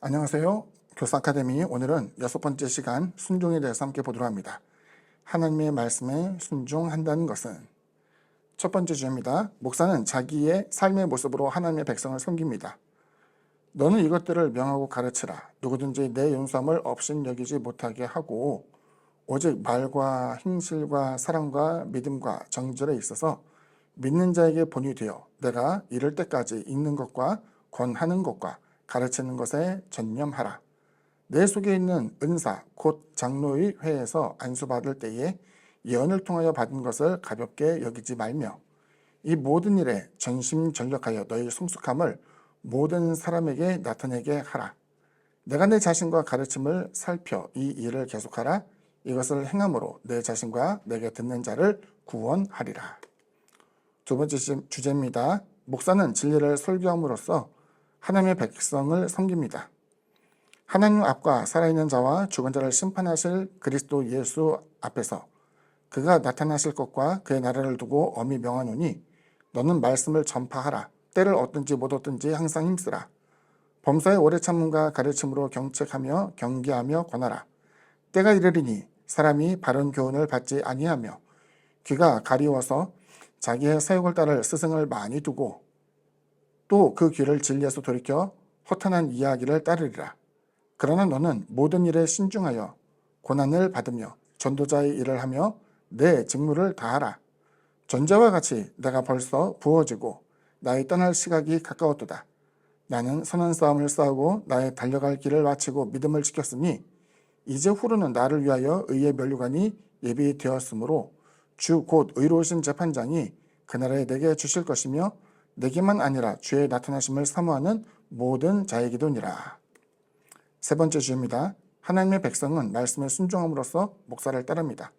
안녕하세요. 교사 아카데미 오늘은 6번째 시간 순종에 대해서 함께 보도록 합니다. 하나님의 말씀에 순종한다는 것은 첫 번째 주제입니다. 목사는 자기의 삶의 모습으로 하나님의 백성을 섬깁니다. 너는 이것들을 명하고 가르치라. 누구든지 내 용서함을 업신여기지 못하게 하고 오직 말과 행실과 사랑과 믿음과 정절에 있어서 믿는 자에게 본이 되어 내가 이를 때까지 읽는 것과 권하는 것과 가르치는 것에 전념하라. 내 속에 있는 은사 곧 장로의 회에서 안수받을 때에 예언을 통하여 받은 것을 가볍게 여기지 말며 이 모든 일에 전심전력하여 너희 성숙함을 모든 사람에게 나타내게 하라. 내가 내 자신과 가르침을 살펴 이 일을 계속하라. 이것을 행함으로 내 자신과 내게 듣는 자를 구원하리라. 두 번째 주제입니다. 목사는 진리를 설교함으로써 하나님의 백성을 섬깁니다. 하나님 앞과 살아있는 자와 죽은 자를 심판하실 그리스도 예수 앞에서 그가 나타나실 것과 그의 나라를 두고 엄히 명하노니 너는 말씀을 전파하라. 때를 얻든지 못 얻든지 항상 힘쓰라. 범사의 오래 참음과 가르침으로 경책하며 경계하며 권하라. 때가 이르리니 사람이 바른 교훈을 받지 아니하며 귀가 가리워서 자기의 사욕을 따를 스승을 많이 두고 또 그 귀를 진리에서 돌이켜 허탄한 이야기를 따르리라. 그러나 너는 모든 일에 신중하여 고난을 받으며 전도자의 일을 하며 내 직무를 다하라. 전자와 같이 내가 벌써 부어지고 나의 떠날 시각이 가까웠도다. 나는 선한 싸움을 싸우고 나의 달려갈 길을 마치고 믿음을 지켰으니 이제 후로는 나를 위하여 의의 면류관이 예비되었으므로 주 곧 의로우신 재판장이 그날에 내게 주실 것이며 내게만 아니라 주의 나타나심을 사모하는 모든 자에게도니라. 세 번째 주입니다. 하나님의 백성은 말씀에 순종함으로써 목사를 따릅니다.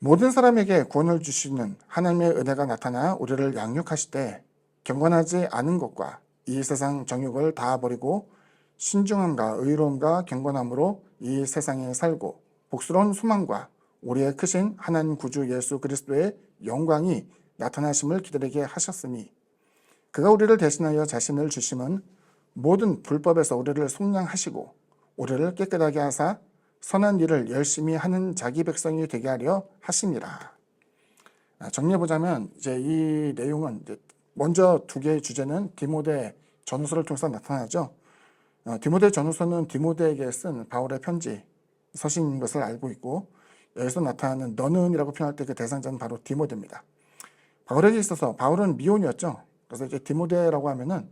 모든 사람에게 구원을 주시는 하나님의 은혜가 나타나 우리를 양육하시되 경건하지 않은 것과 이 세상 정욕을 다 버리고 신중함과 의로움과 경건함으로 이 세상에 살고 복스러운 소망과 우리의 크신 하나님 구주 예수 그리스도의 영광이 나타나심을 기다리게 하셨으니 그가 우리를 대신하여 자신을 주심은 모든 불법에서 우리를 속량하시고 우리를 깨끗하게 하사 선한 일을 열심히 하는 자기 백성이 되게 하려 하심이라. 정리해보자면 이제 이 내용은 먼저 두 개의 주제는 디모데 전후서를 통해서 나타나죠. 디모데 전후서는 디모데에게 쓴 바울의 편지 서신인 것을 알고 있고 여기서 나타나는 너는이라고 표현할 때 그 대상자는 바로 디모데입니다. 바울에게 있어서 바울은 미혼이었죠. 그래서 이제 디모데라고 하면은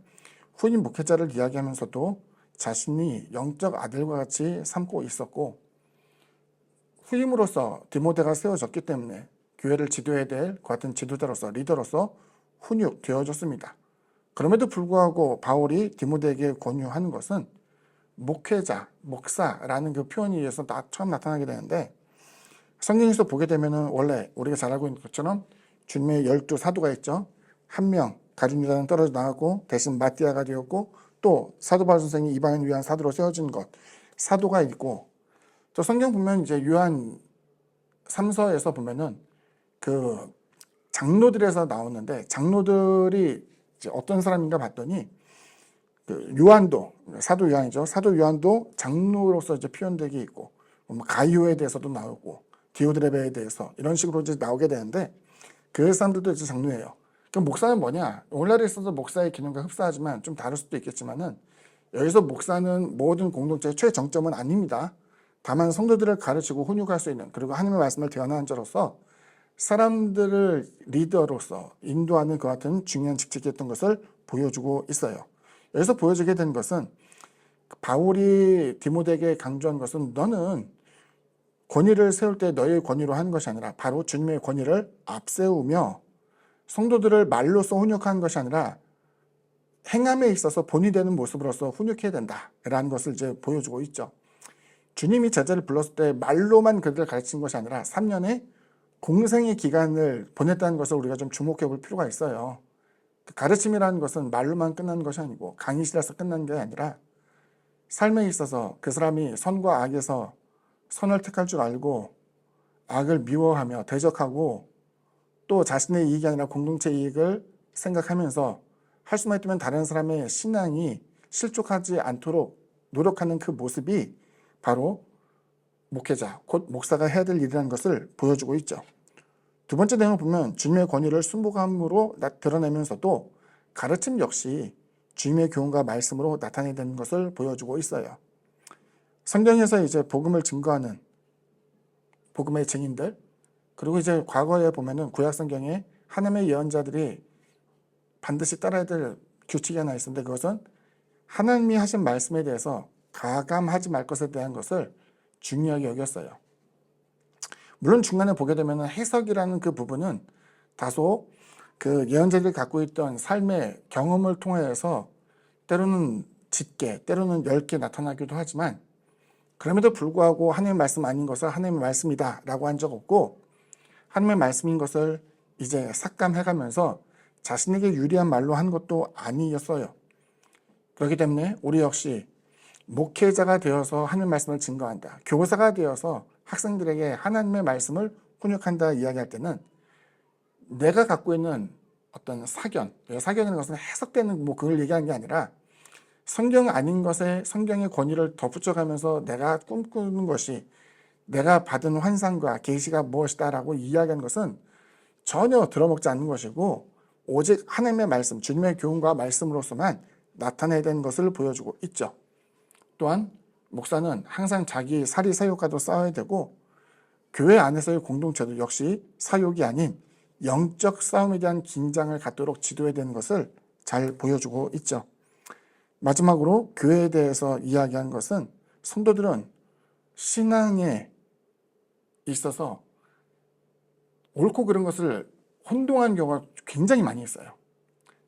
후임 목회자를 이야기하면서도 자신이 영적 아들과 같이 삼고 있었고 후임으로서 디모데가 세워졌기 때문에 교회를 지도해야 될 그 같은 지도자로서 리더로서 훈육되어졌습니다. 그럼에도 불구하고 바울이 디모데에게 권유하는 것은 목회자, 목사라는 그 표현에 의해서 처음 나타나게 되는데 성경에서 보게 되면은 원래 우리가 잘 알고 있는 것처럼 주님의 12 사도가 있죠. 한 명 가룟 유다는 떨어져 나가고 대신 마띠아가 되었고 또 사도 바울 선생이 이방인을 위한 사도로 세워진 것 사도가 있고 또 성경 보면 이제 요한 3서에서 보면은 그 장로들에서 나오는데 장로들이 이제 어떤 사람인가 봤더니 그 요한도 사도 요한이죠. 사도 요한도 장로로서 이제 표현되게 있고 가이오에 대해서도 나오고 디오드레베에 대해서 이런 식으로 이제 나오게 되는데 그 사람들도 이제 장로예요. 그럼 목사는 뭐냐? 오늘날에 있어서 목사의 기능과 흡사하지만 좀 다를 수도 있겠지만은 여기서 목사는 모든 공동체의 최정점은 아닙니다. 다만 성도들을 가르치고 훈육할 수 있는 그리고 하나님의 말씀을 대언하는 자로서 사람들을 리더로서 인도하는 그 같은 중요한 직책이었던 것을 보여주고 있어요. 여기서 보여주게 된 것은 바울이 디모데에게 강조한 것은 너는 권위를 세울 때 너의 권위로 하는 것이 아니라 바로 주님의 권위를 앞세우며 성도들을 말로써 훈육하는 것이 아니라 행함에 있어서 본이 되는 모습으로서 훈육해야 된다라는 것을 이제 보여주고 있죠. 주님이 제자를 불렀을 때 말로만 그들을 가르친 것이 아니라 3년의 공생의 기간을 보냈다는 것을 우리가 좀 주목해 볼 필요가 있어요. 가르침이라는 것은 말로만 끝나는 것이 아니고 강의실에서 끝나는 게 아니라 삶에 있어서 그 사람이 선과 악에서 선을 택할 줄 알고 악을 미워하며 대적하고 또 자신의 이익이 아니라 공동체 이익을 생각하면서 할 수만 있다면 다른 사람의 신앙이 실족하지 않도록 노력하는 그 모습이 바로 목회자, 곧 목사가 해야 될 일이라는 것을 보여주고 있죠. 두 번째 내용을 보면 주님의 권위를 순복함으로 드러내면서도 가르침 역시 주님의 교훈과 말씀으로 나타내야 되는 것을 보여주고 있어요. 성경에서 이제 복음을 증거하는 복음의 증인들, 그리고 이제 과거에 보면은 구약 성경에 하나님의 예언자들이 반드시 따라야 될 규칙이 하나 있었는데, 그것은 하나님이 하신 말씀에 대해서 가감하지 말 것에 대한 것을 중요하게 여겼어요. 물론 중간에 보게 되면 해석이라는 그 부분은 다소 그 예언자들이 갖고 있던 삶의 경험을 통해서 때로는 짙게, 때로는 엷게 나타나기도 하지만, 그럼에도 불구하고 하나님의 말씀 아닌 것을 하나님의 말씀이다 라고 한 적 없고, 하나님의 말씀인 것을 이제 삭감해가면서 자신에게 유리한 말로 한 것도 아니었어요. 그렇기 때문에 우리 역시 목회자가 되어서 하나님의 말씀을 증거한다, 교사가 되어서 학생들에게 하나님의 말씀을 훈육한다 이야기할 때는 내가 갖고 있는 어떤 사견이라는 것은 해석되는 그걸 얘기하는 게 아니라 성경 아닌 것에 성경의 권위를 덧붙여가면서 내가 꿈꾸는 것이, 내가 받은 환상과 계시가 무엇이다 라고 이야기하는 것은 전혀 들어먹지 않는 것이고, 오직 하나님의 말씀, 주님의 교훈과 말씀으로서만 나타내야 되는 것을 보여주고 있죠. 또한 목사는 항상 자기 사리 사욕과도 싸워야 되고, 교회 안에서의 공동체도 역시 사욕이 아닌 영적 싸움에 대한 긴장을 갖도록 지도해야 되는 것을 잘 보여주고 있죠. 마지막으로 교회에 대해서 이야기한 것은, 성도들은 신앙에 있어서 옳고 그른 것을 혼동한 경우가 굉장히 많이 있어요.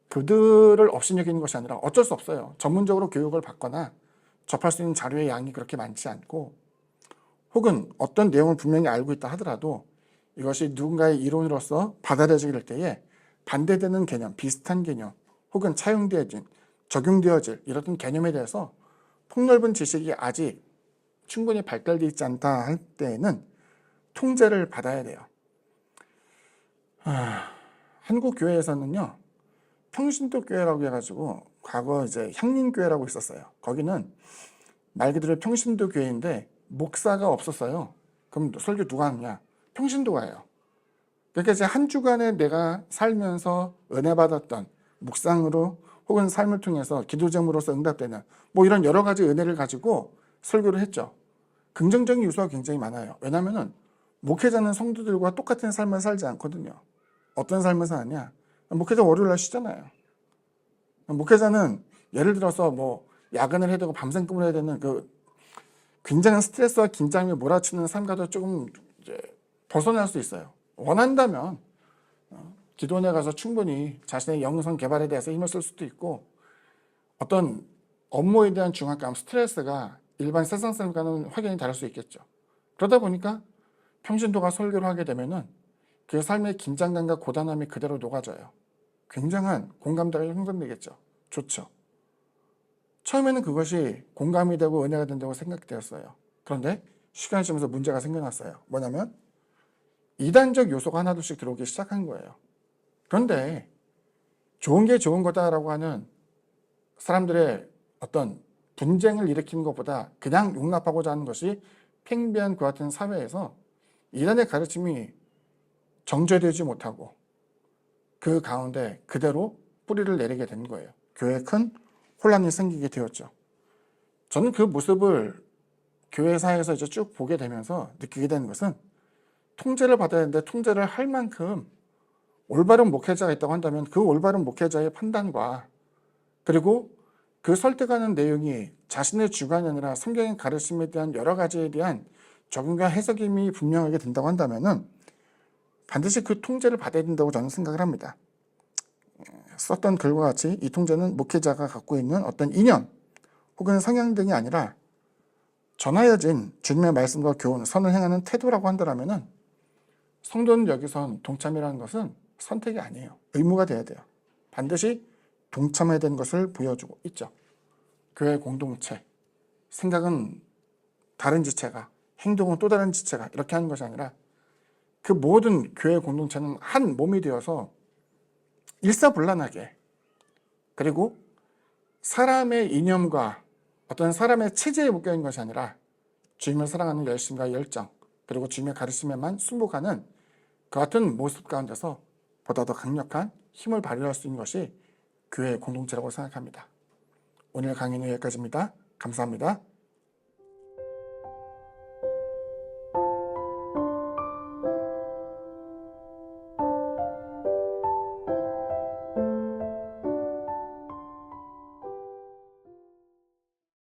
그들을 업신여기는 것이 아니라 어쩔 수 없어요. 전문적으로 교육을 받거나 접할 수 있는 자료의 양이 그렇게 많지 않고, 혹은 어떤 내용을 분명히 알고 있다 하더라도 이것이 누군가의 이론으로서 받아들여지게 될 때에 반대되는 개념, 비슷한 개념, 혹은 차용되어진, 적용되어질 이런 개념에 대해서 폭넓은 지식이 아직 충분히 발달되어 있지 않다 할 때에는 통제를 받아야 돼요. 한국 교회에서는요, 평신도 교회라고 해가지고 과거 이제 향림교회라고 있었어요. 거기는 말 그대로 평신도 교회인데 목사가 없었어요. 그럼 설교 누가 하느냐? 평신도가 해요. 그러니까 이제 한 주간에 내가 살면서 은혜 받았던 묵상으로 혹은 삶을 통해서 기도 제목으로서 응답되는 이런 여러 가지 은혜를 가지고 설교를 했죠. 긍정적인 요소가 굉장히 많아요. 왜냐하면 목회자는 성도들과 똑같은 삶을 살지 않거든요. 어떤 삶을 사느냐? 목회자 월요일 날 쉬잖아요. 목회자는 예를 들어서 야근을 해야 되고 밤샘 근무를 해야 되는 그 굉장한 스트레스와 긴장이 몰아치는 삶과도 조금 이제 벗어날 수 있어요. 원한다면 기도원에 가서 충분히 자신의 영성 개발에 대해서 힘을 쓸 수도 있고, 어떤 업무에 대한 중압감, 스트레스가 일반 세상 사람과는 확연히 다를 수 있겠죠. 그러다 보니까 평신도가 설교를 하게 되면은 그 삶의 긴장감과 고단함이 그대로 녹아져요. 굉장한 공감대가 형성되겠죠. 좋죠. 처음에는 그것이 공감이 되고 은혜가 된다고 생각되었어요. 그런데 시간이 지나면서 문제가 생겨났어요. 뭐냐면 이단적 요소가 하나둘씩 들어오기 시작한 거예요. 그런데 좋은 게 좋은 거다라고 하는 사람들의 어떤 분쟁을 일으키는 것보다 그냥 용납하고자 하는 것이 팽배한 그 같은 사회에서 이단의 가르침이 정제되지 못하고 그 가운데 그대로 뿌리를 내리게 된 거예요. 교회에 큰 혼란이 생기게 되었죠. 저는 그 모습을 교회사에서 이제 쭉 보게 되면서 느끼게 되는 것은, 통제를 받아야 되는데 통제를 할 만큼 올바른 목회자가 있다고 한다면 그 올바른 목회자의 판단과, 그리고 그 설득하는 내용이 자신의 주관이 아니라 성경의 가르침에 대한 여러 가지에 대한 적용과 해석임이 분명하게 된다고 한다면은 반드시 그 통제를 받아야 된다고 저는 생각을 합니다. 썼던 글과 같이 이 통제는 목회자가 갖고 있는 어떤 이념 혹은 성향 등이 아니라 전하여진 주님의 말씀과 교훈, 선을 행하는 태도라고 한다면은, 성도는 여기선 동참이라는 것은 선택이 아니에요. 의무가 돼야 돼요. 반드시 동참해야 되는 것을 보여주고 있죠. 교회 공동체, 생각은 다른 지체가, 행동은 또 다른 지체가 이렇게 하는 것이 아니라 그 모든 교회 공동체는 한 몸이 되어서 일사불란하게, 그리고 사람의 이념과 어떤 사람의 체제에 묶여있는 것이 아니라 주님을 사랑하는 열심과 열정, 그리고 주님의 가르침에만 순복하는 그 같은 모습 가운데서 보다 더 강력한 힘을 발휘할 수 있는 것이 교회의 공동체라고 생각합니다. 오늘 강의는 여기까지입니다. 감사합니다.